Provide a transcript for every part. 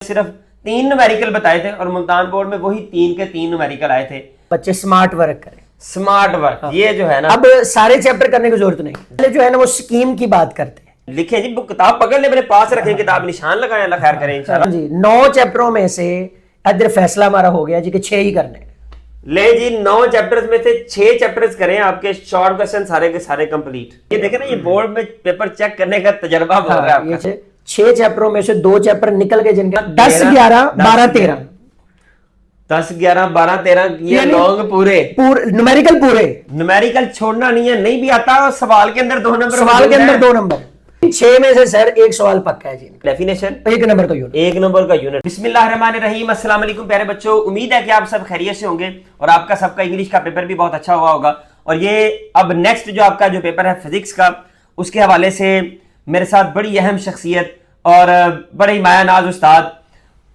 सिर्फ 3 न्यूमेरिकल बताए थे और मुल्तान बोर्ड में वही 3 के 3 न्यूमेरिकल आए थे। बच्चे स्मार्ट वर्क करें। स्मार्ट वर्क ये जो है ना, अब सारे चैप्टर करने की जरूरत नहीं, पहले जो है ना वो स्कीम की बात करते हैं। लिखे जी, बुक किताब पकड़ ले, अपने पास रखें, किताब निशान लगाएं, अल्लाह खैर करें इंशाल्लाह जी 9 चैप्टरों में से इधर फैसला हमारा हो गया जी कि 6 ही करने। ले जी 9 चैप्टर्स में से 6 चैप्टर्स करें, आपके शॉर्ट क्वेश्चन सारे के सारे कंप्लीट। ये देखें ना, ये बोर्ड में पेपर चेक करने का तजर्बा बोल रहा है आपका। 6 चैप्टरों में से 2 चैप्टर निकल गए जिनके 10 11 12 13 10 11 12 13 ये लॉन्ग पूरे न्यूमेरिकल पूरे, न्यूमेरिकल छोड़ना नहीं है, नहीं भी आता और सवाल के अंदर 2 नंबर, सवाल के अंदर 2 नंबर। 6 में से सर एक सवाल पक्का है जी। डेफिनेशन 1 नंबर का यूनिट, 1 नंबर का यूनिट। बिस्मिल्लाहिर्रहमानिर्रहीम, अस्सलाम वालेकुम प्यारे बच्चों, उम्मीद है कि आप सब खैरियत से होंगे और आपका सबका इंग्लिश का पेपर भी बहुत अच्छा हुआ होगा। और ये अब नेक्स्ट जो आपका जो पेपर है फिजिक्स का, उसके हवाले से मेरे साथ बड़ी अहम शख्सियत और बड़े ही माया नाज उस्ताद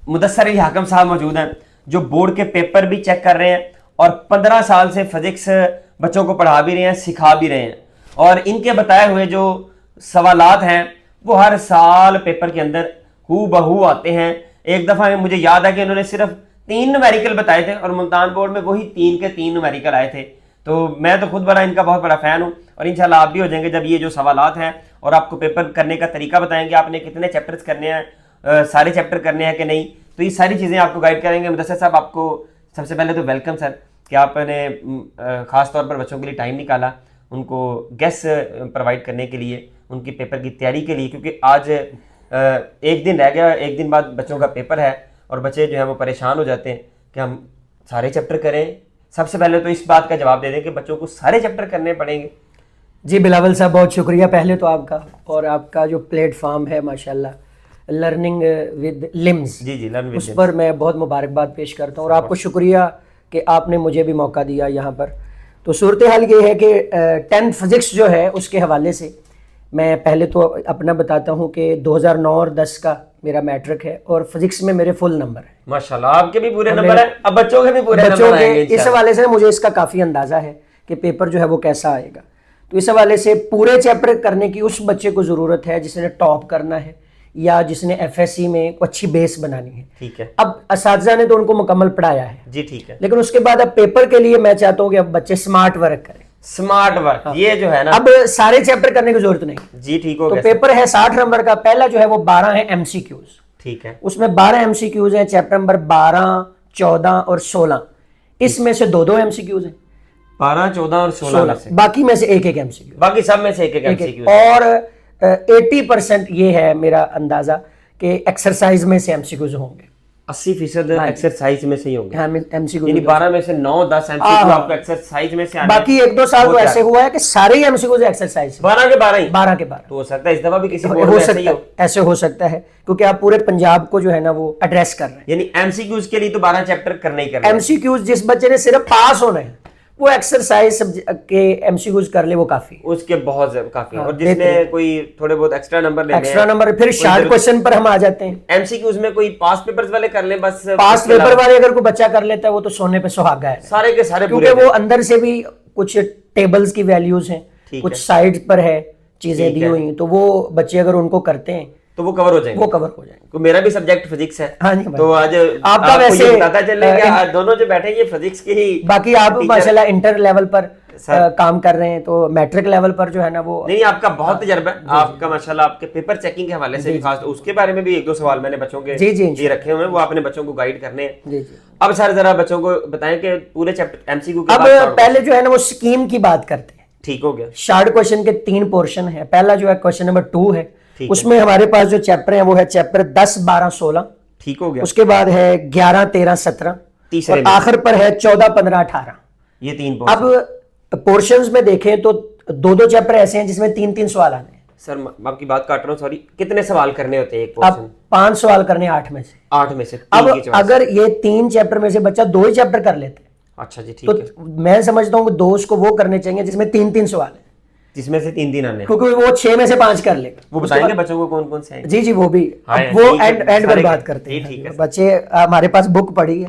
मुदस्सर अली हाकम साहब मौजूद हैं, जो बोर्ड के पेपर भी चेक कर रहे हैं और 15 साल से फिजिक्स बच्चों को पढ़ा भी रहे हैं, सिखा भी रहे हैं। और इनके बताए हुए जो सवालात हैं वो हर साल पेपर के अंदर हू बहू आते हैं। एक दफ़ा मुझे याद है कि उन्होंने सिर्फ 3 न्यूमेरिकल बताए थे और मुल्तान बोर्ड में वही 3 के 3 न्यूमेरिकल आए थे। तो मैं तो खुद बड़ा इनका बहुत बड़ा फ़ैन हूँ और इंशाल्लाह आप भी हो जाएंगे जब ये जो सवालात हैं और आपको पेपर करने का तरीका बताएंगे, आपने कितने चैप्टर्स करने हैं, सारे चैप्टर करने हैं कि नहीं, तो ये सारी चीज़ें आपको गाइड करेंगे। मुदस्सिर साहब, आपको सबसे पहले तो वेलकम सर कि आपने ख़ास तौर पर बच्चों के लिए टाइम निकाला, उनको गेस्ट प्रोवाइड करने के लिए, उनकी पेपर की तैयारी के लिए, क्योंकि आज एक दिन रह गया, एक दिन बाद बच्चों का पेपर है और बच्चे जो है वो परेशान हो जाते हैं कि हम सारे चैप्टर करें। सबसे पहले तो इस बात का जवाब दे दें कि बच्चों को सारे चैप्टर करने पड़ेंगे। जी बिलावल साहब बहुत शुक्रिया पहले तो आपका, और आपका जो प्लेटफॉर्म है माशाल्लाह लर्निंग विद लिम्स, जी जी लर्न विद उस पर मैं बहुत मुबारकबाद पेश करता हूँ और आपको शुक्रिया कि आपने मुझे भी मौका दिया यहाँ पर। तो सूरत हाल ये है कि 10th फिजिक्स जो है उसके हवाले से मैं पहले तो अपना बताता हूँ कि 2009 और 10 का मेरा मैट्रिक है और फिजिक्स में मेरे फुल नंबर है माशाल्लाह। आपके भी पूरे नंबर है, अब बच्चों के भी पूरे बच्चों नंबर के आएंगे इस हवाले से मुझे इसका काफ़ी अंदाज़ा है कि पेपर जो है वो कैसा आएगा। तो इस हवाले से पूरे चैप्टर करने की उस बच्चे को ज़रूरत है जिसने टॉप करना है या जिसने एफएससी में अच्छी बेस बनानी है। ठीक है, अब असातिज़ा ने तो उनको मुकम्मल पढ़ाया है जी ठीक है, लेकिन उसके बाद अब पेपर के लिए मैं चाहता हूँ कि अब बच्चे स्मार्ट वर्क करें। स्मार्ट वर्क ये जो है ना, अब सारे चैप्टर करने की जरूरत नहीं, जी ठीक हो तो गया। पेपर है 60 नंबर का, पहला जो है वो 12 है एमसीक्यूज, ठीक है, उसमें 12 एमसीक्यूज हैं, चैप्टर नंबर 12 14 और 16, इसमें से 2-2 एमसीक्यूज हैं, 12 14 और 16 में से, बाकी में से एक एमसीक्यू, बाकी सब में से एक एमसीक्यू। और 80% ये है मेरा अंदाजा कि एक्सरसाइज में से एमसीक्यूज होंगे, 80% एक्सरसाइज में से ही होंगे। हाँ एमसीक्यू, यानी 12 में से 9 10 एमसीक्यू आपको एक्सरसाइज में से आने। बाकी 1-2 साल तो ऐसे हुआ है कि सारे ही एमसीक्यूज एक्सरसाइज 12 के 12 ही 12 के 12 तो हो सकता है इस दफा भी किसी बोर्ड हो में ऐसे ही सकता हो। है, ऐसे हो सकता है क्योंकि आप पूरे पंजाब को जो है ना वो एड्रेस कर रहे हैं। यानी एमसीक्यूज के लिए तो 12 चैप्टर करने ही करने हैं। एमसीक्यूज जिस बच्चे ने सिर्फ पास होना है वो एक्सरसाइज के एमसीक्यूज कर ले वो काफी, उसके बहुत काफी है। और जिसने कोई थोड़े बहुत एक्स्ट्रा नंबर ले एक्स्ट्रा नंबर, फिर शार्ट क्वेश्चन पर हम आ जाते हैं। एमसीक्यूज में कोई पास पेपर्स वाले कर ले, बस पास पेपर वाले अगर कोई बच्चा कर लेता है वो तो सोने पे सुहागा है, सारे के सारे क्योंकि वो अंदर से भी कुछ टेबल्स की वैल्यूज हैं, कुछ साइड पर है चीजें दी हुई, तो वो बच्चे अगर उनको करते हैं तो वो कवर हो जाएंगे, वो कवर हो जाएंगे। तो मेरा भी सब्जेक्ट फिजिक्स है। हाँ जी, तो आज आपका वैसे पता चलेगा आज दोनों जो बैठे ये फिजिक्स की ही, बाकी आप माशाल्लाह इंटर लेवल पर काम कर रहे हैं, तो मैट्रिक लेवल पर जो है ना वो नहीं, आपका बहुत तजर्बा है आपका माशाल्लाह। आपके पेपर चेकिंग के हवाले से भी खास, उसके बारे में भी 1-2 सवाल मैंने बच्चों के जी रखे हुए हैं, वो आपने बच्चों को गाइड करने हैं। अब सर जरा बच्चों को बताएं कि पूरे चैप्टर एमसीक्यू के अब पहले जो है ना वो स्कीम की बात करते हैं। ठीक हो गया। शार्ट क्वेश्चन के 3 पोर्शन है, पहला जो है क्वेश्चन नंबर 2 है, उसमें हमारे पास जो चैप्टर है वो है चैप्टर 10 12 16, ठीक हो गया। उसके बाद है 11 13 17, तीसरे और आखिर पर है 14 15 18। ये 3 अब पोर्शंस में देखें तो 2-2 चैप्टर ऐसे हैं जिसमें 3-3 सवाल आने हैं। सर मैं आपकी बात काट रहा हूँ, सॉरी, कितने सवाल करने होते हैं एक अब पोर्शन? 5 सवाल करने 8 में से, 8 में से 3 अब की चॉइस। अगर ये 3 चैप्टर में से बच्चा 2 ही चैप्टर कर लेते हैं अच्छा जी ठीक तो है, मैं समझता हूँ कि 2 उसको वो करने चाहिए जिसमें 3-3 सवाल है, जिसमें से 3 आने हैं। क्योंकि वो 6 में से 5 कर लेगा। वो बताएंगे बच्चों को कौन कौन से हैं? जी जी वो भी, हाँ, अब वो ठीक है, एंड पर सारे बात के- करते हैं। ठीक है। बच्चे हमारे पास बुक पड़ी है,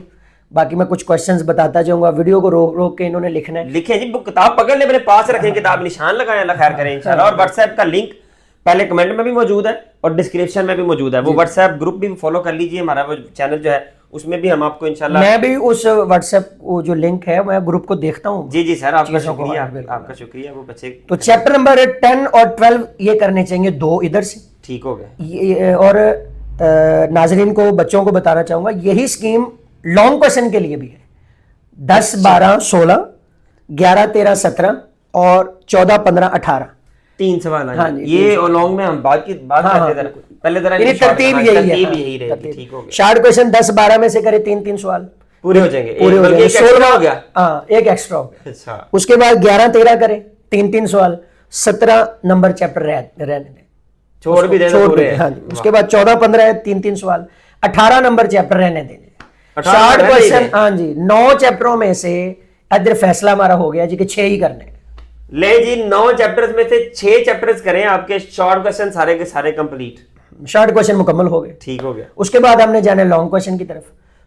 बाकी मैं कुछ क्वेश्चंस बताता जाऊंगा, वीडियो को रोक रोक के इन्होंने लिखना है। लिखे जी, बुक किताब पकड़ ले, अपने पास रखें, किताब निशान लगाएं, अल्लाह खैर करें इंशाल्लाह। और व्हाट्सएप का लिंक पहले कमेंट में भी मौजूद है और डिस्क्रिप्शन में भी मौजूद है। वो व्हाट्सएप ग्रुप भी फॉलो कर लीजिए, हमारा वो चैनल जो है उसमें भी हम आपको इंशाल्लाह। मैं भी उस व्हाट्सएप वो जो लिंक है मैं ग्रुप को देखता हूँ। जी जी सर, आपका चीज़ों को, शुक्रिया, हाँ, बिल्कुल। आपका शुक्रिया। वो बच्चे तो चैप्टर नंबर 10 और 12 ये करने चाहिए, 2 इधर से। ठीक हो गए। और नाजरीन को, बच्चों को बताना चाहूंगा यही स्कीम लॉन्ग क्वेश्चन के लिए भी है। 10 12 16 11 13 17 और 14 15 18 3 सवाल आए। हाँ जी, ये और लॉन्ग में हम बात हाँ, करते थे। पहले जरा यानी तरतीब यही है, यही रहेगी। ठीक हो गया। शार्ट क्वेश्चन 10 12 में से करे 3 सवाल पूरे हो जाएंगे। पूरे हो बल्कि जाएंगे। एक extra हो गया। हाँ, एक एक्स्ट्रा हो गया। अच्छा, उसके बाद 11 13 करे 3 सवाल, 17 नंबर चैप्टर रहने दें, छोड़ भी देना छोड़ पूरे। देते, हाँ जी। उसके बाद 14 15 है 3 सवाल, 18 नंबर चैप्टर रहने देंगे। 18 शार्ट रहने क्वेश्चन, देंगे। हाँ जी, 9 चैप्टरों में से इधर फैसला हमारा हो गया जी कि 6 ही करने हैं। ले जी, 9 चैप्टर्स में से 6 चैप्टर्स करें, आपके शॉर्ट क्वेश्चन सारे के सारे कंप्लीट। शॉर्ट क्वेश्चन मुकम्मल हो गए। ठीक हो गया। उसके बाद हमने जाना लॉन्ग क्वेश्चन की तरफ।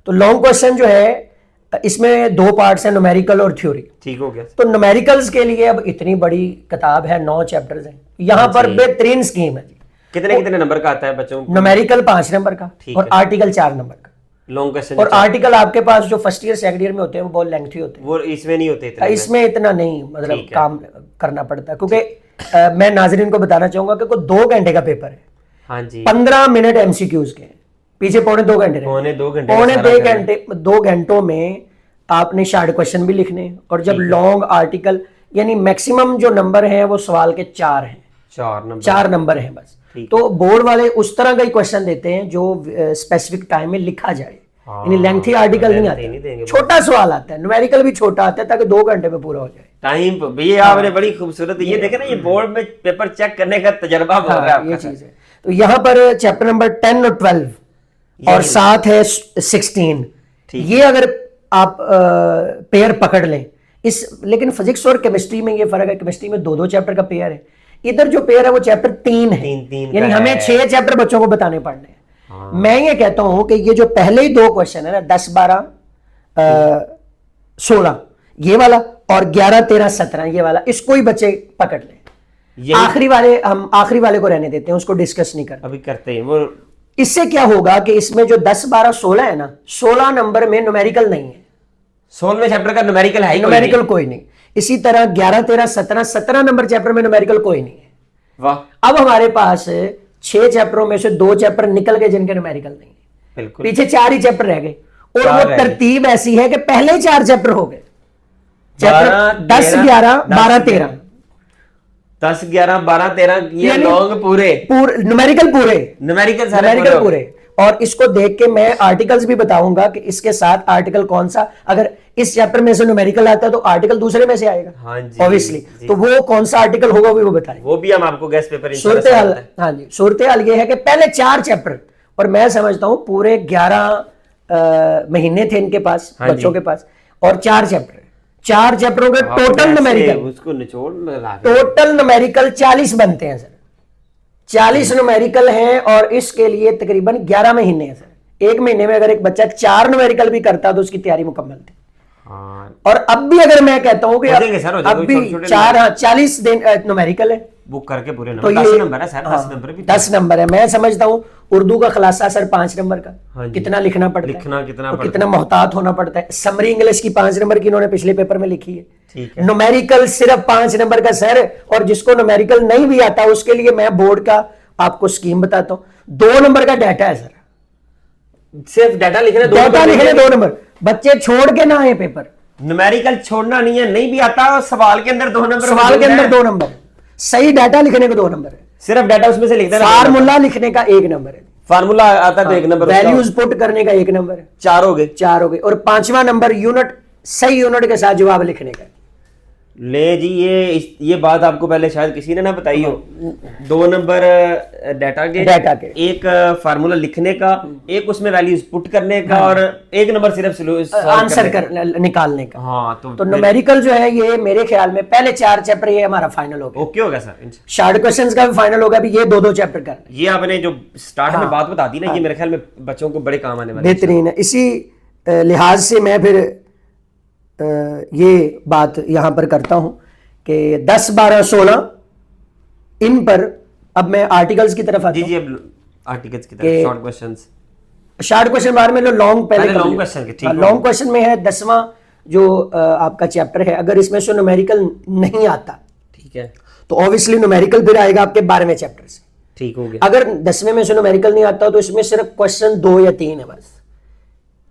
तो लॉन्ग क्वेश्चन जो है इसमें 2 पार्ट्स हैं, न्यूमेरिकल और थ्योरी। ठीक हो गया। तो न्यूमेरिकल्स के लिए अब इतनी बड़ी किताब है, 9 चैप्टर्स हैं, यहाँ पर बेहतरीन स्कीम है जी। कितने कितने नंबर का आता है बच्चों को? न्यूमेरिकल 5 नंबर का और आर्टिकल 4 नंबर का। लॉन्ग क्वेश्चन और आर्टिकल आपके पास जो फर्स्ट ईयर सेकंड ईयर में होते हैं वो बहुत लेंथी होते वो इसमें नहीं होते इतने हैं, इसमें इतना नहीं, मतलब काम करना पड़ता है। क्योंकि मैं नाजरीन को बताना चाहूंगा कि कोई 2 घंटे का पेपर है, हाँ जी, 15 मिनट एमसीक्यूज के हैं, पीछे पौने 2 घंटे रहे। पौने 2 घंटे पौने 2 घंटों में आपने शार्ट क्वेश्चन भी लिखने, और जब लॉन्ग आर्टिकल, यानी मैक्सिमम जो नंबर हैं वो सवाल के 4 हैं, 4 नंबर हैं बस। तो बोर्ड वाले उस तरह का ही क्वेश्चन देते हैं जो स्पेसिफिक टाइम में लिखा जाए, यानी लेंथी आर्टिकल नहीं आता, छोटा सवाल आता है, न्यूमेरिकल भी छोटा आता है ताकि 2 घंटे में पूरा हो जाए टाइम। ये आपने बड़ी खूबसूरत, ये देखे ना, ये बोर्ड में पेपर चेक करने का तजर्बा बोल रहा है ये चीज है। तो यहाँ पर चैप्टर नंबर 10 और 12 और साथ है 16, ये अगर आप पेयर पकड़ लें इस, लेकिन फिजिक्स और केमिस्ट्री में ये फर्क है, केमिस्ट्री में 2 चैप्टर का पेयर है, इधर जो पेयर है वो चैप्टर 3 है, यानी हमें 6 चैप्टर बच्चों को बताने पड़ने हैं। मैं ये कहता हूं कि ये जो पहले ही 2 क्वेश्चन है ना, 10 12 16 ये वाला और 11 13 17 ये वाला, इसको ही बच्चे पकड़ लें। आखिरी वाले हम आखिरी वाले को रहने देते हैं, उसको डिस्कस नहीं करते, अभी करते हैं वो। इससे क्या होगा कि इसमें जो 10 12 16 है ना, 16 नंबर में न्यूमेरिकल नहीं है, 16वें चैप्टर का न्यूमेरिकल है, न्यूमेरिकल कोई नहीं। इसी तरह 11 13 17 नंबर चैप्टर में न्यूमेरिकल कोई नहीं है। वाह। अब हमारे पास 6 चैप्टरों में से 2 चैप्टर निकल गए जिनके न्यूमेरिकल नहीं है, बिल्कुल, पीछे 4 ही चैप्टर रह गए, और वो तरतीब ऐसी है कि पहले 4 चैप्टर हो गए, चैप्टर 10 11 12 13 10 11 12 13 ये लॉन्ग पूरे न्यूमेरिकल पूरे। और इसको देख के मैं आर्टिकल्स भी बताऊंगा कि इसके साथ आर्टिकल कौन सा, अगर इस चैप्टर में से न्यूमेरिकल आता है तो आर्टिकल दूसरे में से आएगा, हाँ जी, ऑब्वियसली। तो वो कौन सा आर्टिकल होगा वो बताएंगे, वो भी हम आपको गेस्ट पेपर सूरत हाल। हाँ जी, सूरत हाल ये है कि पहले 4 चैप्टर, और मैं समझता हूं पूरे 11 महीने थे इनके पास, बच्चों के पास, और 4 चैप्टरों के टोटल न्यूमेरिकल, उसको निचोड़ टोटल न्यूमेरिकल 40 बनते हैं सर, 40 न्यूमेरिकल हैं, और इसके लिए तकरीबन 11 महीने हैं सर। 1 महीने में अगर एक बच्चा 4 न्यूमेरिकल भी करता तो उसकी तैयारी मुकम्मल थी। और अब भी अगर मैं कहता हूं कि अब भी 40 दिन न्यूमेरिकल है, बुक करके पूरे तो नंबर, ये 10 नंबर है सर, 10 नंबर भी 10 नंबर है। मैं समझता हूं उर्दू का खलासा सर 5 नंबर का, कितना लिखना पड़ता है, कितना मोहतात होना पड़ता है। समरी इंग्लिश की 5 नंबर की इन्होंने पिछले पेपर में लिखी है, ठीक है। न्यूमेरिकल सिर्फ 5 नंबर का सर, और जिसको न्यूमेरिकल नहीं भी आता उसके लिए मैं बोर्ड का आपको स्कीम बताता हूं, 2 नंबर का डाटा है सर, सिर्फ डाटा लिखना, डाटा लिखने 2 नंबर, बच्चे छोड़ के ना आए पेपर, न्यूमेरिकल छोड़ना नहीं है, नहीं भी आता और सवाल के अंदर 2 नंबर, सवाल के अंदर 2 नंबर, सही डाटा लिखने को 2 नंबर है, सिर्फ डाटा उसमें से लिखना, फार्मूला लिखने का 1 नंबर है, फार्मूला आता है तो 1 नंबर, वैल्यूज पुट करने का 1 नंबर है, 4 हो गए, 4 हो गए, और 5वां नंबर यूनिट, सही यूनिट के साथ जवाब लिखने का। ले जी, ये बात आपको पहले शायद किसी ने ना बताई हो। 2 नंबर डाटा के, एक फार्मूला लिखने का, एक उसमें वैल्यूज पुट करने का, और 1 नंबर सिर्फ आंसर निकालने का। हाँ, तो न्यूमेरिकल जो है ये मेरे ख्याल में पहले 4 चैप्टर ये हमारा फाइनल हो गया। ओके होगा सर, शार्ट क्वेश्चंस का भी फाइनल होगा, अभी ये 2 चैप्टर करना। ये आपने जो स्टार्ट में बात बता दी ना, ये मेरे ख्याल में बच्चों को बड़े काम आने वाले, बेहतरीन है। इसी लिहाज से मैं फिर ये बात यहां पर करता हूं कि 10 12 16 इन पर अब मैं आर्टिकल्स की तरफ आता जी हूँ। जी, अब आर्टिकल्स की तरफ शॉर्ट क्वेश्चंस। शॉर्ट क्वेश्चन बार में लो, लॉन्ग पहले लॉन्ग क्वेश्चन के, ठीक है। लॉन्ग क्वेश्चन में है 10वां जो आपका चैप्टर है, अगर इसमें से न्यूमेरिकल नहीं आता ठीक है, तो ऑब्वियसली न्यूमेरिकल फिर आएगा आपके 12वें चैप्टर से। ठीक हो गया। अगर 10वें में से न्यूमेरिकल नहीं आता तो इसमें सिर्फ क्वेश्चन 2 या 3 है बस।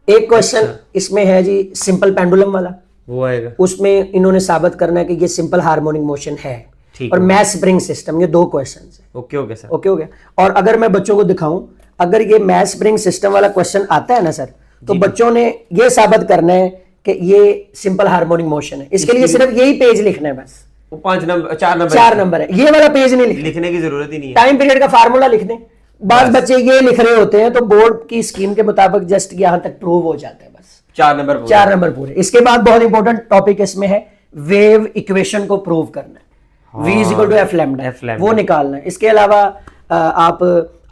एक क्वेश्चन इसमें है जी सिंपल पेंडुलम वाला, वो आएगा। उसमें इन्होंने साबित करना है कि ये सिंपल हार्मोनिक मोशन है। ठीक और है। मैथ स्प्रिंग सिस्टम, ये 2 क्वेश्चन है। ओके हो गया सर। ओके हो गया। और अगर मैं बच्चों को दिखाऊं, अगर ये मैथ स्प्रिंग सिस्टम वाला क्वेश्चन आता है ना सर, तो बच्चों ने ये साबित करना है कि ये सिंपल हार्मोनिक मोशन है। इसके लिए सिर्फ यही पेज लिखना है बस। वो 5 नंबर 4 4 नंबर है, ये वाला पेज नहीं लिखना। लिखने की जरूरत ही नहीं है। टाइम पीरियड का फार्मूला लिख दें। बाद बच्चे ये लिख रहे होते हैं तो बोर्ड की स्कीम के मुताबिक जस्ट यहां तक प्रूव हो जाता है बस। 4 नंबर पूरे। 4 नंबर पूरे। इसके बाद बहुत इंपॉर्टेंट टॉपिक इसमें है वेव इक्वेशन को प्रूव करना है। V is equal to F lambda, वो निकालना है। इसके अलावा आप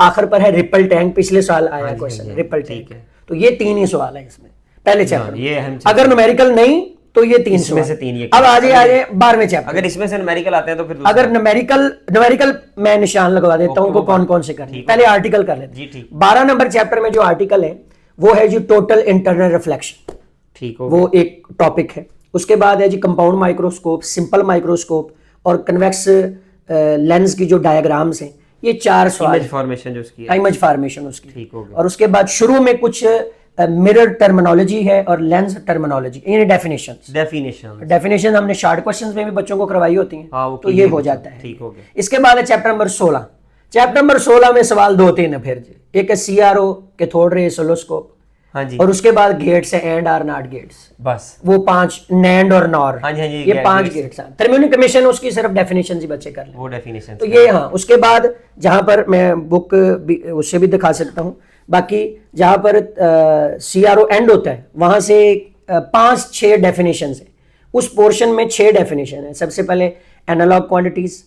आखिर पर है रिपल टैंक, पिछले साल आया क्वेश्चन रिपल टैंक। तो ये 3 ही सवाल है इसमें पहले चैप्टर ये में। अगर न्यूमेरिकल नहीं तो ये 3 इसमें से 3 ये। अब आ जाए 12वें चैप्टर। अगर इसमें से न्यूमेरिकल आते हैं तो फिर अगर न्यूमेरिकल मैं निशान लगवा देता हूं, कौन कौन से करने। पहले आर्टिकल कर लेते जी ठीक। 12 नंबर चैप्टर में जो आर्टिकल है वो है जी टोटल इंटरनल रिफ्लेक्शन, ठीक हो। वो एक टॉपिक है। उसके बाद है जी कंपाउंड माइक्रोस्कोप, सिंपल माइक्रोस्कोप और कन्वेक्स लेंस की जो डायग्राम्स हैं, ये 4 सवाल। इमेज फॉर्मेशन जो उसकी इमेज फॉर्मेशन उसकी, ठीक हो गया। और उसके बाद शुरू में कुछ मिरर टर्मिनोलॉजी है और लेंस टर्मिनोलॉजी, यानी डेफिनेशन। डेफिनेशन हमने शॉर्ट क्वेश्चंस में भी बच्चों को करवाई होती हैं। हाँ, वो तो ये हो जाता है। ठीक हो गया। इसके बाद है चैप्टर नंबर 16। चैप्टर नंबर 16 में सवाल 2-3 है फिर जी। एक है CRO कैथोड रे सोलोस्कोप, हाँ जी। और उसके बाद गेट्स है एंड आर नॉट गेट्स, बस वो 5 नैंड और नॉर। हाँ जी, हाँ जी, ये 5 गेट्स हैं। थर्मोनिक कमीशन उसकी सिर्फ डेफिनेशन ही बच्चे कर लें। वो डेफिनेशन। तो ये हाँ, उसके बाद जहां पर मैं बुक उससे भी दिखा सकता हूँ, बाकी जहां पर CRO एंड होता है वहां से 5-6 डेफिनेशन है। उस पोर्शन में 6 डेफिनेशन है। सबसे पहले analogue quantities,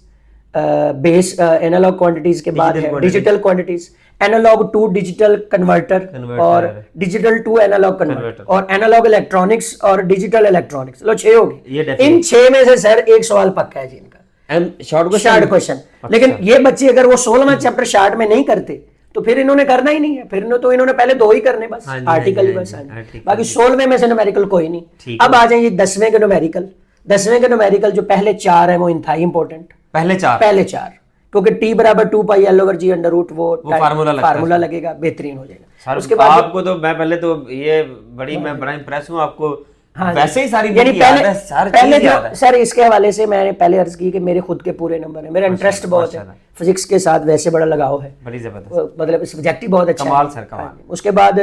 base analogue quantities के बाद है digital quantities, analogue to digital converter और डिजिटल टू एनालॉग कन्वर्टर, और एनालॉग इलेक्ट्रॉनिक्स और डिजिटल इलेक्ट्रॉनिक्स। लो 6 हो गए। इन 6 में से सर एक सवाल पक्का है जी इनका, शॉर्ट क्वेश्चन। लेकिन ये बच्चे अगर वो 16वां चैप्टर शॉर्ट में नहीं करते तो फिर इन्होंने करना ही नहीं है। फिर तो इन्होंने पहले 2 ही करने बस, आर्टिकल ही बस। बाकी 16वें में से न्यूमेरिकल कोई नहीं। अब आ जाइए 10वें के न्यूमेरिकल। 10वें के न्यूमेरिकल जो पहले 4 है वो इंतहाई इंपॉर्टेंट। पहले 4 क्योंकि T बराबर 2 pi L over G under root, वो फार्मूला लगेगा, बेहतरीन हो जाएगा। उसके बाद आपको तो मैं पहले तो ये मैं बड़ा इंप्रेस हूँ आपको। हाँ, वैसे ही सारी यानी याद है, सारी पहले चीज़ याद है। सर इसके हवाले से मैंने पहले अर्ज की कि मेरे खुद के पूरे नंबर है, मेरा इंटरेस्ट बहुत है फिजिक्स के साथ, वैसे बड़ा लगाव है, बड़ी जबरदस्त, मतलब सब्जेक्ट ही बहुत अच्छा है। कमाल सर, कमाल। हाँ, उसके बाद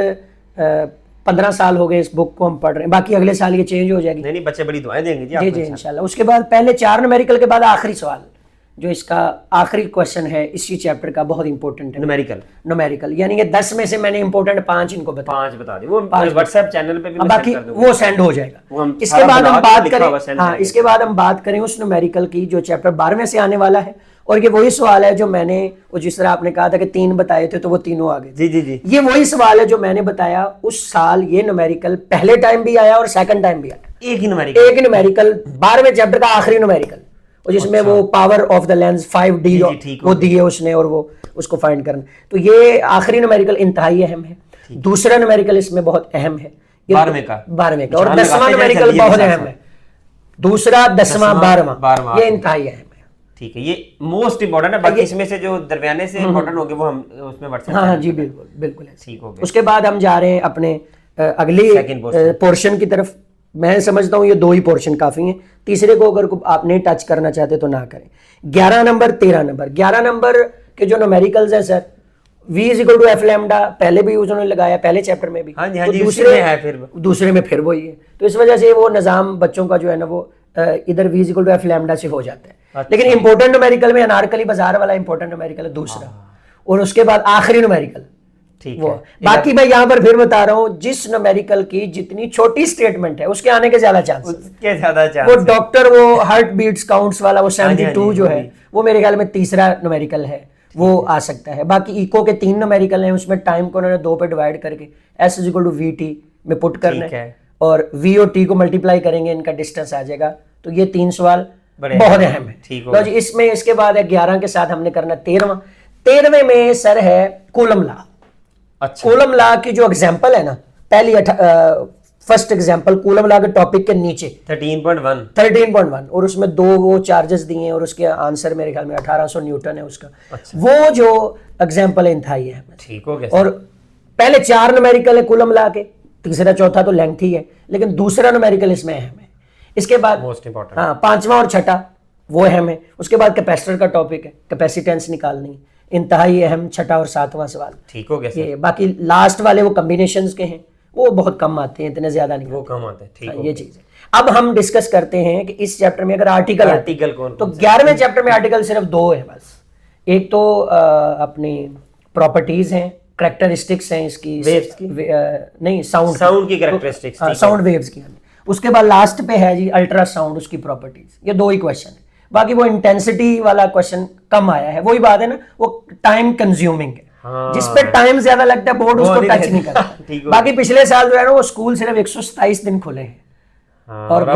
15 साल हो गए इस बुक को हम पढ़ रहे हैं, बाकी अगले साल ये चेंज हो जाएगी। नहीं बच्चे बड़ी दुआएं देंगे जी जी जी इंशाल्लाह। उसके बाद पहले 4 न्यूमेरिकल के बाद आखिरी सवाल, जो इसका आखिरी क्वेश्चन है इसी चैप्टर का, बहुत इंपॉर्टेंट है न्यूमेरिकल। यानी कि 10 में से मैंने इंपॉर्टेंट 5 इनको 5 बता दी, वो व्हाट्सएप चैनल पे भी मैं बाकी सेंड कर दूंगा, वो सेंड हो जाएगा। इसके बाद हम बात करें, हाँ इसके बाद हम बात करें उस न्यूमेरिकल की जो चैप्टर 12वें से आने वाला है। और ये वही सवाल है जो मैंने, वो जिस तरह आपने कहा था कि 3 बताए थे तो वो तीनों आ गए। जी जी जी, ये वही सवाल है जो मैंने बताया उस साल। ये न्यूमेरिकल पहले टाइम भी आया और सेकंड टाइम भी आया। एक ही न्यूमेरिकल 12वें चैप्टर का आखिरी न्यूमेरिकल, और जिसमें वो power of the lens 5D वो दिए उसने, और वो उसको फाइंड करना। तो ये आखिरी न्यूमेरिकल इंतहाई अहम है। दूसरा न्यूमेरिकल इसमें बहुत अहम है, 12वें का, और 10वां न्यूमेरिकल बहुत अहम है। दूसरा, 10वां, 12वां ये इंतहाई अहम है। ठीक है, ये मोस्ट इंपॉर्टेंट है। बाकी इसमें से जो दरमियाने से इंपॉर्टेंट होंगे वो हम उसमें व्हाट्सएप। हाँ जी बिल्कुल बिल्कुल ठीक हो गया। उसके बाद हम जा रहे हैं अपने अगली पोर्शन की तरफ। मैं समझता हूँ ये 2 ही पोर्शन काफी हैं, तीसरे को अगर आप नहीं टच करना चाहते तो ना करें। 11 नंबर 13 नंबर 11 नंबर के जो न्यूमेरिकल्स हैं sir, V is equal to F lambda, पहले भी उन्होंने लगाया पहले चैप्टर में भी। हाँ जी, हाँ तो जी, दूसरे में फिर वही है। तो इस वजह से वो निजाम बच्चों का जो है ना वो इधर V is equal to F lambda से हो जाता है। लेकिन इंपॉर्टेंट न्यूमेरिकल में अनारकली बाजार वाला इंपॉर्टेंट न्यूमेरिकल है दूसरा, और उसके बाद आखिरी न्यूमेरिकल वो। बाकी मैं यहाँ पर फिर बता रहा हूँ, जिस न्यूमेरिकल की जितनी छोटी स्टेटमेंट है उसके आने के ज्यादा चांस, वो डॉक्टर, वो हार्ट बीट्स काउंट्स वाला, वो 72 जो है वो मेरे ख्याल में तीसरा न्यूमेरिकल है, वो आ सकता है। बाकी इको के 3 न्यूमेरिकल हैं, उसमें टाइम को उन्होंने 2 पे डिवाइड करके S is equal to VT में पुट करना है, और V और T को मल्टीप्लाई करेंगे, इनका डिस्टेंस आ जाएगा। तो ये 3 सवाल बड़े बहुत अहम है। ठीक लो जी, इसमें इसके बाद है 11 के साथ हमने करना 13वां। 13वें में सर है कूलम लॉ। अच्छा, कूलम लॉ की जो एग्जांपल है ना, पहली फर्स्ट एग्जांपल कूलम लॉ के टॉपिक के नीचे 13.1 और उसमें 2 वो चार्जेस दिए हैं और उसके आंसर मेरे ख्याल में 1800 न्यूटन है उसका। अच्छा। वो जो एग्जांपल है इंतहाई है। ठीक हो गया। और पहले 4 न्यूमेरिकल है कूलम लॉ के, तीसरा चौथा तो लेंथी है, लेकिन दूसरा न्यूमेरिकल इसमें अहम है। इसके बाद मोस्ट इंपॉर्टेंट, हाँ, 5वां और छठा वो अहम है। उसके बाद कैपेसिटर का टॉपिक है, कैपेसिटेंस निकालनी, इंतहाई अहम 6वां और 7वां सवाल। ठीक हो गया। ये बाकी लास्ट वाले वो कॉम्बिनेशंस के हैं, वो बहुत कम आते हैं, इतने ज्यादा नहीं वो कम आते हैं। ठीक हाँ, हो ये चीज है। अब हम डिस्कस करते हैं कि इस चैप्टर में अगर आर्टिकल कौन तो 11वें चैप्टर में आर्टिकल सिर्फ 2 है बस। एक तो अपनी प्रॉपर्टीज हैं, कैरेक्टरिस्टिक्स हैं इसकी, वेव्स की नहीं, साउंड की कैरेक्टरिस्टिक्स, साउंड वेव्स की। उसके बाद लास्ट पे है जी अल्ट्रासाउंड, उसकी प्रॉपर्टीज। ये 2 ही क्वेश्चन है, बाकी वो इंटेंसिटी वाला क्वेश्चन कम आया है। वही बात है ना, वो टाइम कंज्यूमिंग है। हाँ। जिस पे टाइम ज्यादा लगता है बोर्ड उसको टच नहीं करता। बाकी पिछले साल जो है ना वो स्कूल सिर्फ 127 दिन खुले हैं। हाँ, और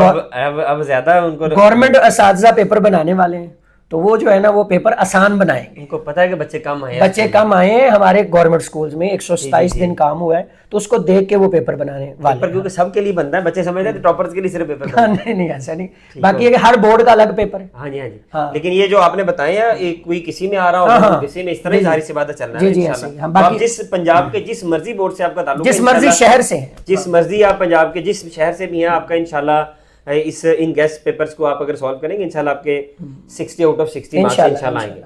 अब ज्यादा उनको गवर्नमेंट असातिज़ा पेपर बनाने वाले हैं, तो वो जो है ना वो पेपर आसान बनाएंगे। उनको पता है कि बच्चे कम आए हैं, बच्चे कम आए हैं हमारे गवर्नमेंट स्कूल्स में, 127 दिन काम हुआ है, तो उसको देख के वो पेपर बनाने वाले पेपर, क्योंकि सबके लिए बनता है। बच्चे समझ रहे थे टॉपर्स के लिए सिर्फ पेपर हैं। नहीं नहीं, ऐसा नहीं। बाकी ये कि हर बोर्ड का अलग पेपर है। हाँ जी, हाँ जी। हाँ। लेकिन ये जो आपने बताया, कोई किसी में आ रहा होगा, हाँ, किसी में इस तरह ही जाहिर सी बात चल रहा है जी, जी, इंशाल्लाह। ऐसे ही। हाँ, तो बाकी- आप जिस पंजाब के जिस मर्जी बोर्ड से आपका ताल्लुक है, जिस मर्जी इंशाल्लाह, शहर से है, जिस मर्जी आप पंजाब के जिस शहर से भी हैं, आपका इंशाल्लाह इन गेस्ट पेपर्स को आप अगर सॉल्व करेंगे, इंशाल्लाह आपके 60 आउट ऑफ 60 मार्क्स इंशाल्लाह आएंगे।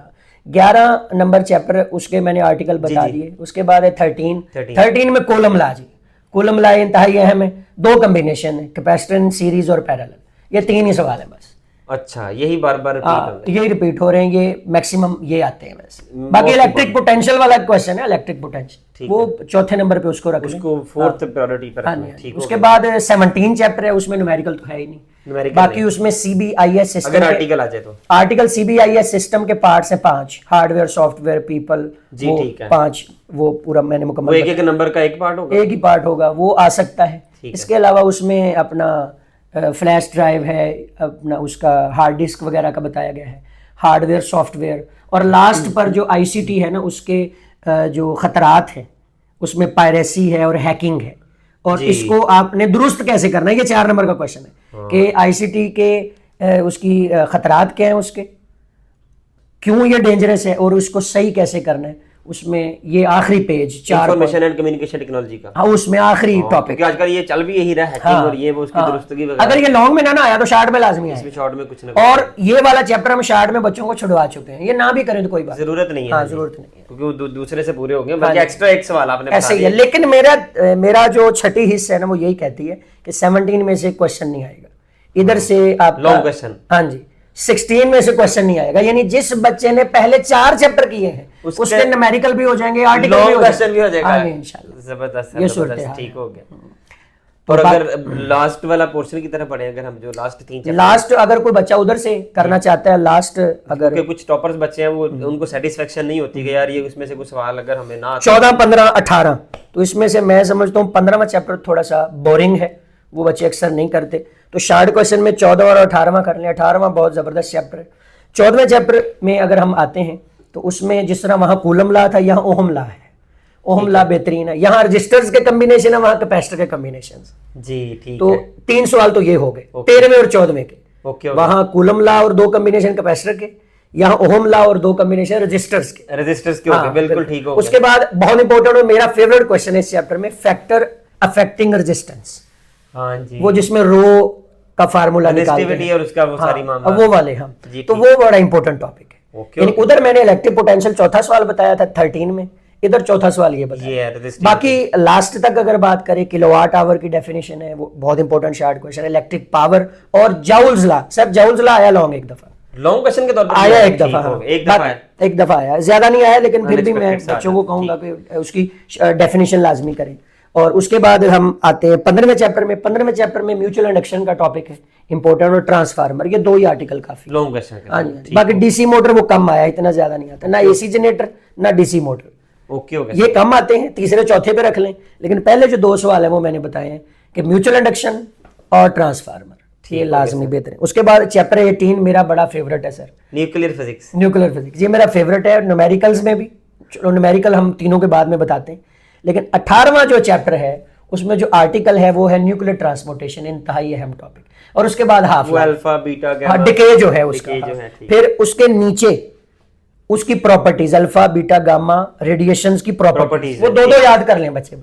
11 नंबर चैप्टर उसके मैंने आर्टिकल बता दिए। उसके बाद है 13 में कॉलम लॉ जी। कॉलम लॉ इंतहाई अहम है। 2 कॉम्बिनेशन है, कैपेसिटेंस, सीरीज और पैरेलल। ये 3 ही सवाल है बस। अच्छा, यही बार बार यही रिपीट हो रहे हैं, ये मैक्सिमम ये आते हैं बस। बाकी इलेक्ट्रिक पोटेंशियल वाला क्वेश्चन है, इलेक्ट्रिक पोटेंशियल, वो 4थे नंबर पे उसको रख लें। उसको 4th प्रायोरिटी पर हाँ रखना जी, है। ठीक उसके बाद 17 चैप्टर है, उसमें न्यूमेरिकल तो है ही नहीं। न्यूमेरिकल बाकी उसमें सीबीआईएस सिस्टम, अगर आर्टिकल आ जाए तो आर्टिकल सीबीआईएस सिस्टम के पार्ट्स हैं 5, हार्डवेयर, सॉफ्टवेयर, पीपल, जी, वो ठीक है। 5 वो पूरा मैंने वो मुकम्मल एक नंबर का एक पार्ट होगा, एक ही पार्ट होगा, वो आ सकता है। इसके अलावा उसमें अपना फ्लैश ड्राइव है, अपना उसका हार्ड डिस्क वगैरह का बताया गया है, हार्डवेयर, सॉफ्टवेयर, और लास्ट पर जो आईसीटी है ना उसके जो खतरात हैं, उसमें पायरेसी है और हैकिंग है, और इसको आपने दुरुस्त कैसे करना है, ये 4 नंबर का क्वेश्चन है कि आईसीटी के उसकी खतरात क्या है, उसके क्यों ये डेंजरस है और उसको सही कैसे करना है। उसमें ये आखिरी page 4 information and communication technology का, हाँ, उसमें आखिरी टॉपिक। क्योंकि आजकल ये चल भी यही रहा है, हैकिंग और ये वो उसकी दुरुस्तगी वगैरह। अगर ये लॉन्ग में ना आया तो शॉर्ट में लाजमी आया। इसमें शॉर्ट में कुछ ना और ये वाला चैप्टर हम शॉर्ट में बच्चों को छुड़वा चुके हैं, ये ना भी करें तो कोई बात जरूरत नहीं है। हाँ, जरूरत नहीं है, क्योंकि वो दूसरे से पूरे हो गए, बाकी एक्स्ट्रा एक सवाल आपने ऐसे ही है। लेकिन मेरा जो छठी हिस्सा है ना वो यही कहती है कि 17 में से क्वेश्चन नहीं आएगा, इधर से आप लॉन्ग क्वेश्चन, हाँ जी, 16 में से क्वेश्चन नहीं आएगा। यानी जिस बच्चे ने पहले 4 चैप्टर किए हैं उसके न्यूमेरिकल भी हो जाएंगे, आर्टिकल भी हो जाएगा। इंशाल्लाह, जबरदस्त, जबरदस्त, ठीक हो गया। और अगर लास्ट वाला पोर्शन की तरफ पढ़े, अगर हम जो लास्ट 3 चैप्टर, लास्ट अगर कोई बच्चा उधर से करना चाहता है, लास्ट अगर कुछ टॉपर्स बच्चे हैं वो उनको सेटिस्फेक्शन नहीं होती कि यार ये उसमें से कुछ सवाल अगर हमें ना 14, 15, 18, तो इसमें से मैं समझता हूँ 15वां चैप्टर थोड़ा सा बोरिंग है, वो बच्चे अक्सर नहीं करते, तो शॉर्ट क्वेश्चन में 14 और 18वां कर लें। 18वां बहुत जबरदस्त चैप्टर है। 14वें चैप्टर में अगर हम आते हैं तो उसमें जिस तरह वहां कूलम लॉ था, यहाँ ओहम लॉ है। ओहम लॉ बेहतरीन है, यहाँ रजिस्टर्स के कॉम्बिनेशन है, वहां कैपेसिटर के कॉम्बिनेशन जी, ठीक तो है। 3 सवाल तो ये हो गए 13वें और 14वें के। ओके, वहां कूलम लॉ और 2 कॉम्बिनेशन कैपेसिटर के, यहाँ ओहम लॉ और 2 कॉम्बिनेशन रजिस्टर्स के। रजिस्टर्स के हो गए, बिल्कुल ठीक हो गया। उसके बाद बहुत इंपॉर्टेंट और मेरा फेवरेट क्वेश्चन है इस चैप्टर में, फैक्टर अफेक्टिंग रेजिस्टेंस। हाँ जी, वो जिसमें रो का फार्मूला रेजिस्टिविटी और उसका वो सारी मामला, वो वाले हम, जी, तो वो बड़ा इंपॉर्टेंट टॉपिक है। ओके, यानी उधर मैंने इलेक्ट्रिक पोटेंशियल चौथा सवाल बताया था 13 में, इधर चौथा सवाल ये बताया। बाकी लास्ट तक अगर बात करें, किलोवाट आवर की डेफिनेशन है, वो बहुत इंपॉर्टेंट शॉर्ट क्वेश्चन है। इलेक्ट्रिक पावर और joules law, sir joules law आया लॉन्ग एक दफा, लॉन्ग क्वेश्चन के तौर पर आया एक दफा, हाँ, एक दफा आया, ज्यादा नहीं आया, लेकिन फिर भी मैं बच्चों को कहूंगा कि उसकी डेफिनेशन लाजमी करें। और उसके बाद हम आते हैं 15वें चैप्टर में। 15वें चैप्टर में म्यूचुअल इंडक्शन का टॉपिक है इंपॉर्टेंट, और ट्रांसफार्मर, ये 2 ही आर्टिकल काफी लॉन्ग क्वेश्चन। हाँ जी, बाकी डीसी मोटर वो कम आया, इतना ज्यादा नहीं आता, ना एसी जनरेटर ना डीसी मोटर, ओके ओके, ये कम आते हैं, तीसरे चौथे पे रख लें। लेकिन पहले जो 2 सवाल है वो मैंने बताए हैं कि म्यूचुअल इंडक्शन और ट्रांसफार्मर, ये लाजमी बेहतर है। उसके बाद चैप्टर 18 मेरा बड़ा फेवरेट है sir, nuclear physics. Nuclear physics, ये मेरा फेवरेट है। न्यूमेरिकल्स में भी, चलो न्यूमेरिकल हम तीनों के बाद में बताते हैं, लेकिन 18वां जो चैप्टर है उसमें जो आर्टिकल है वो है न्यूक्लियर ट्रांसपोर्टेशन, इंतहाई अहम टॉपिक। और उसके बाद हाफ वो अल्फा बीटा हाँ डिके जो है उसका, जो है, ठीक। फिर उसके नीचे उसकी properties, alpha beta gamma radiations की प्रॉपर्टीज, वो दो याद कर लें बच्चे,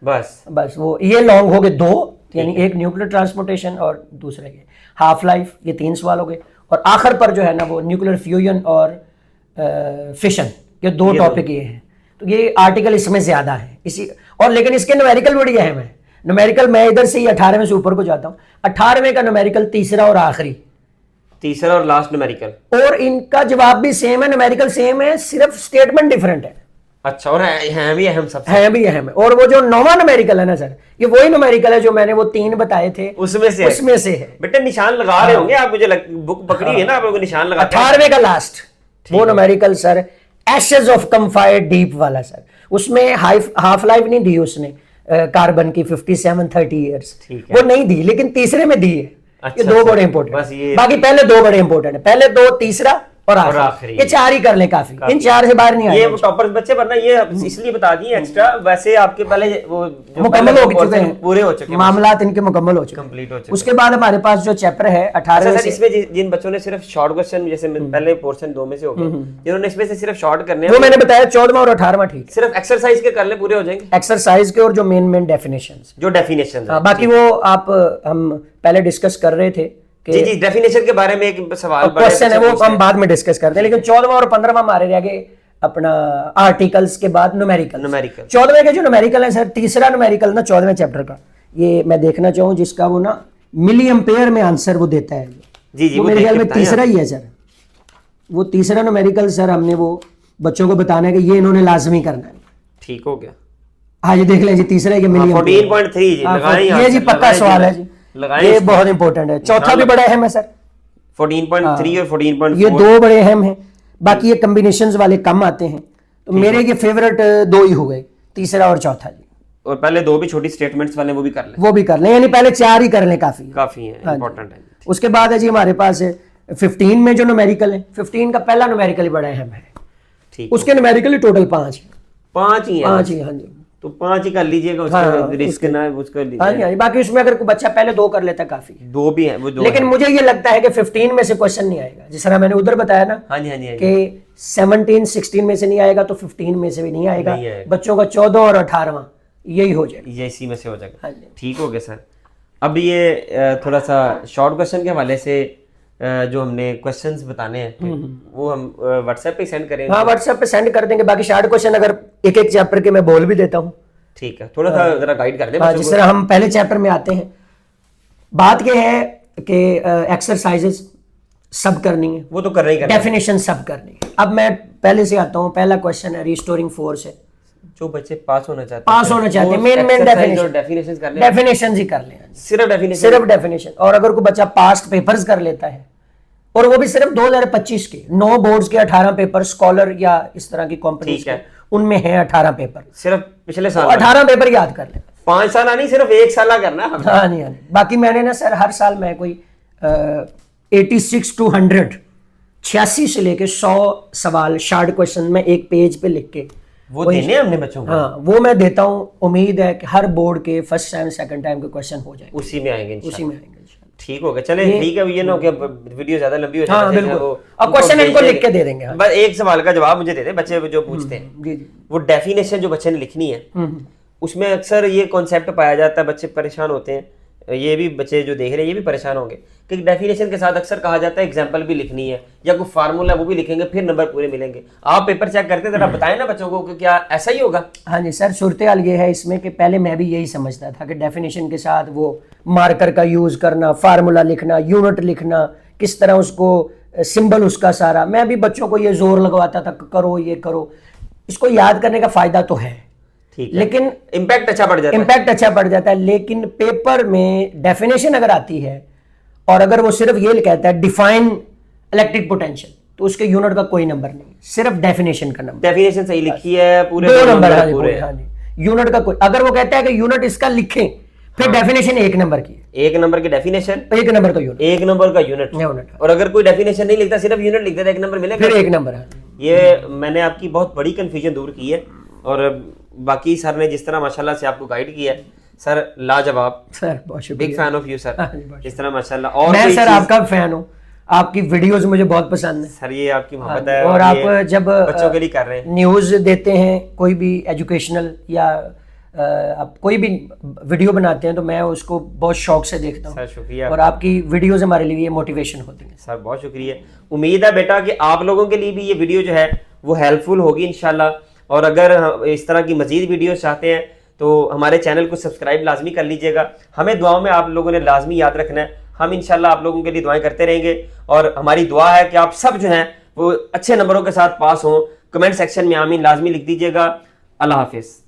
बस वो ये लॉन्ग हो गए दो, यानी एक न्यूक्लियर ट्रांसपोर्टेशन और दूसरे के हाफ लाइफ, ये 3 सवाल हो गए। और आखिर पर जो है ना वो न्यूक्लियर फ्यूजन और फिशन, ये 2 टॉपिक ये हैं। तो ये आर्टिकल इसमें ज्यादा है इसी, और लेकिन इसके न्यूमेरिकल बड़ी अहम है। न्यूमेरिकल मैं इधर से ही 18वें से ऊपर को जाता हूँ, 18वें का न्यूमेरिकल तीसरा और आखिरी, तीसरा और लास्ट न्यूमेरिकल, और इनका जवाब भी सेम है, न्यूमेरिकल सेम है, सिर्फ स्टेटमेंट डिफरेंट है। अच्छा, और है भी अहम, सब है भी अहम है। और वो जो 9वां न्यूमेरिकल है ना सर, ये वही न्यूमेरिकल है जो मैंने वो 3 बताए थे, उसमें से है। बेटा निशान लगा रहे होंगे आप, मुझे बुक पकड़ी है ना, आप लोग निशान लगा। 18वें का लास्ट वो numerical sir, ashes of campfire deep वाला सर, उसमें हाफ लाइफ नहीं दी उसने कार्बन की 57-30 ईयर्स, वो नहीं दी, लेकिन तीसरे में दी है। अच्छा, ये 2 बड़े इंपॉर्टेंट, बाकी पहले 2 बड़े इंपॉर्टेंट है, पहले 2 तीसरा और आखिरी, ये 4 ही कर ले काफी, इन 4 से बाहर नहीं आए। ये टॉपर्स बच्चे, वरना ये इसलिए बता दिए एक्स्ट्रा, वैसे आपके पहले वो मुकम्मल हो चुके हैं, पूरे हो चुके हैं, मामलात इनके मुकम्मल हो चुके, कंप्लीट हो चुके। उसके बाद हमारे पास जो चैप्टर है 18वें से, इसमें जिन बच्चों ने सिर्फ शॉर्ट क्वेश्चन, जैसे पहले पोर्शन 2 में से हो गए, जिन्होंने इसमें से सिर्फ शॉर्ट करने हैं, वो मैंने बताया 14वां और 18वां, ठीक, सिर्फ एक्सरसाइज के कर ले, पूरे हो जाएंगे। एक्सरसाइज के और जो मेन डेफिनेशंस, जो डेफिनेशन है, बाकी वो आप हम पहले डिस्कस कर रहे थे, जी डेफिनेशन के बारे में एक सवाल क्वेश्चन है, वो हम बाद में डिस्कस करते हैं, लेकिन 14वां और 15वां हमारे रह गए अपना आर्टिकल्स के बाद न्यूमेरिकल। 14वें के जो न्यूमेरिकल है सर, तीसरा न्यूमेरिकल ना 14वें चैप्टर का, ये मैं देखना चाहूँ, जिसका वो ना मिली एम्पेयर में आंसर वो देता है, जी वो मेरे ख्याल में तीसरा ही है सर, वो तीसरा न्यूमेरिकल सर, हमने वो बच्चों को बताना है कि ये इन्होंने लाजमी करना है। ठीक हो गया, हाँ जी देख लें जी, तीसरा है मिली 14.3 ये जी पक्का सवाल है जी, ये बहुत इंपॉर्टेंट है। चौथा भी बड़ा अहम है सर, 14.3 और 14.4, ये 2 बड़े अहम हैं, बाकी ये कॉम्बिनेशंस वाले कम आते हैं, तो मेरे ये फेवरेट 2 ही हो गए, तीसरा और चौथा जी। और पहले 2 भी छोटी स्टेटमेंट्स वाले वो भी कर लें, यानी पहले 4 ही कर लें, काफी है, इंपॉर्टेंट है। उसके बाद है जी हमारे पास 15 में जो न्यूमेरिकल है, 15 का पहला न्यूमेरिकल ही बड़ा अहम है, ठीक, उसके न्यूमेरिकल ही टोटल 5 ही, हाँ जी, तो 5 ही कर लीजिएगा, उसका रिस्क ना उसका लीजिए। हाँ, बाकी उसमें अगर कोई बच्चा पहले 2 कर लेता है काफी, 2 भी है वो, 2 लेकिन मुझे ये लगता है कि 15 में से क्वेश्चन नहीं आएगा, जिस तरह मैंने उधर बताया ना, हाँ जी, कि 17-16 में से नहीं आएगा, तो 15 में से भी नहीं आएगा, बच्चों का 14 और 18वां यही हो जाएगा, ये इसी में से हो जाएगा। ठीक हो गया सर। अब ये थोड़ा सा शॉर्ट क्वेश्चन के हवाले से जो हमने क्वेश्चंस बताने हैं वो हम व्हाट्सएप पे सेंड करेंगे। हाँ व्हाट्सएप पे सेंड कर देंगे, बाकी शॉर्ट क्वेश्चन अगर एक चैप्टर के मैं बोल भी देता हूँ, ठीक है, थोड़ा सा जरा गाइड कर दें। जिस तरह हम पहले चैप्टर में आते हैं, बात यह है कि एक्सरसाइजेस सब करनी है, वो तो करना ही करना, डेफिनेशन सब करनी है। अब मैं पहले से आता हूँ, पहला क्वेश्चन है रिस्टोरिंग फोर्स है, जो बच्चे पास होना चाहते हैं मेन डेफिनेशन ही कर लें, सिर्फ डेफिनेशन। और अगर कोई बच्चा पास्ट पेपर्स कर लेता है, और वो भी सिर्फ 2025 के 9 बोर्ड्स के 18 पेपर, स्कॉलर या इस तरह की कंपनीज उनमें है 18 पेपर, सिर्फ पिछले साल 18 पेपर याद कर ले, 5 साल नहीं सिर्फ 1 साल करना। हाँ नहीं, बाकी मैंने ना सर हर साल मैं कोई 86 to 100 86 से लेके 100 सवाल शॉर्ट क्वेश्चन में एक पेज पे लिख के वो देने हमने बच्चों को, हाँ वो मैं देता हूँ। उम्मीद है कि हर बोर्ड के फर्स्ट टाइम सेकंड टाइम के क्वेश्चन हो जाए, उसी में आएंगे, उसी में आएंगे। ठीक हो गया, चले ठीक है, ये ना कि वीडियो ज्यादा लंबी हो जाए, अब क्वेश्चन इनको लिख के दे देंगे, बस एक सवाल का जवाब मुझे दे दे बच्चे जो पूछते हैं। वो डेफिनेशन जो बच्चे ने लिखनी है, उसमें अक्सर ये कॉन्सेप्ट पाया जाता है, बच्चे परेशान होते हैं, ये भी बच्चे जो देख रहे हैं ये भी परेशान होंगे कि डेफिनेशन के साथ अक्सर कहा जाता है एग्जांपल भी लिखनी है या कोई फार्मूला वो भी लिखेंगे, फिर नंबर पूरे मिलेंगे। आप पेपर चेक करते जरा बताएं ना बच्चों को कि क्या ऐसा ही होगा? हाँ जी सर, सूरत हाल ये है इसमें कि पहले मैं भी यही समझता था कि डेफिनेशन के साथ वो मार्कर का यूज करना, फार्मूला लिखना, यूनिट लिखना, किस तरह उसको सिंबल उसका सारा, मैं भी बच्चों को ये जोर लगवाता था करो ये करो, इसको याद करने का फायदा तो है, लेकिन इम्पैक्ट अच्छा पड़ जाता है, लेकिन पेपर में डेफिनेशन अगर आती है और अगर वो सिर्फ ये कहता है डिफाइन इलेक्ट्रिक पोटेंशियल, तो उसके यूनिट का कोई नंबर नहीं, सिर्फ डेफिनेशन का नंबर। डेफिनेशन सही लिखी है, पूरे 2 नंबर है, यूनिट का कोई, अगर वो कहता है कि यूनिट इसका लिखें, फिर डेफिनेशन 1 नंबर की है, 1 नंबर की डेफिनेशन, 1 नंबर तो यूनिट 1 नंबर का यूनिट। यूनिट और अगर कोई डेफिनेशन नहीं लिखता, सिर्फ यूनिट लिखता, तो 1 नंबर मिलेगा? फिर 1 नंबर है। ये मैंने आपकी बहुत बड़ी कंफ्यूजन दूर की है। और बाकी सर ने जिस तरह माशाल्लाह से आपको गाइड किया है सर, लाजवाब। सर बहुत शुक्रिया। Big fan of you sir, हाँ जी, बहुत जिस तरह माशाल्लाह। और मैं कोई सर चीज़- आपका फैन हूँ, आपकी वीडियोस मुझे बहुत पसंद है सर ये आपकी मोहब्बत है। और ये आप जब बच्चों के लिए कर रहे हैं। न्यूज़ देते हैं, कोई भी एजुकेशनल या आप कोई भी वीडियो बनाते हैं तो मैं उसको बहुत शौक से देखता हूँ सर शुक्रिया और आपकी वीडियोस हमारे लिए मोटिवेशन होती हैं। सर, बहुत शुक्रिया। उम्मीद है बेटा कि आप लोगों के लिए भी ये वीडियो जो है वो हेल्पफुल होगी इंशाल्लाह। और अगर इस तरह की मजीद वीडियो चाहते हैं तो हमारे चैनल को सब्सक्राइब लाजमी कर लीजिएगा। हमें दुआओं में आप लोगों ने लाजमी याद रखना है। हम इंशाल्लाह आप लोगों के लिए दुआएं करते रहेंगे और हमारी दुआ है कि आप सब जो हैं वो अच्छे नंबरों के साथ पास हों। कमेंट सेक्शन में आमीन लाजमी लिख दीजिएगा। अल्लाह हाफिज़।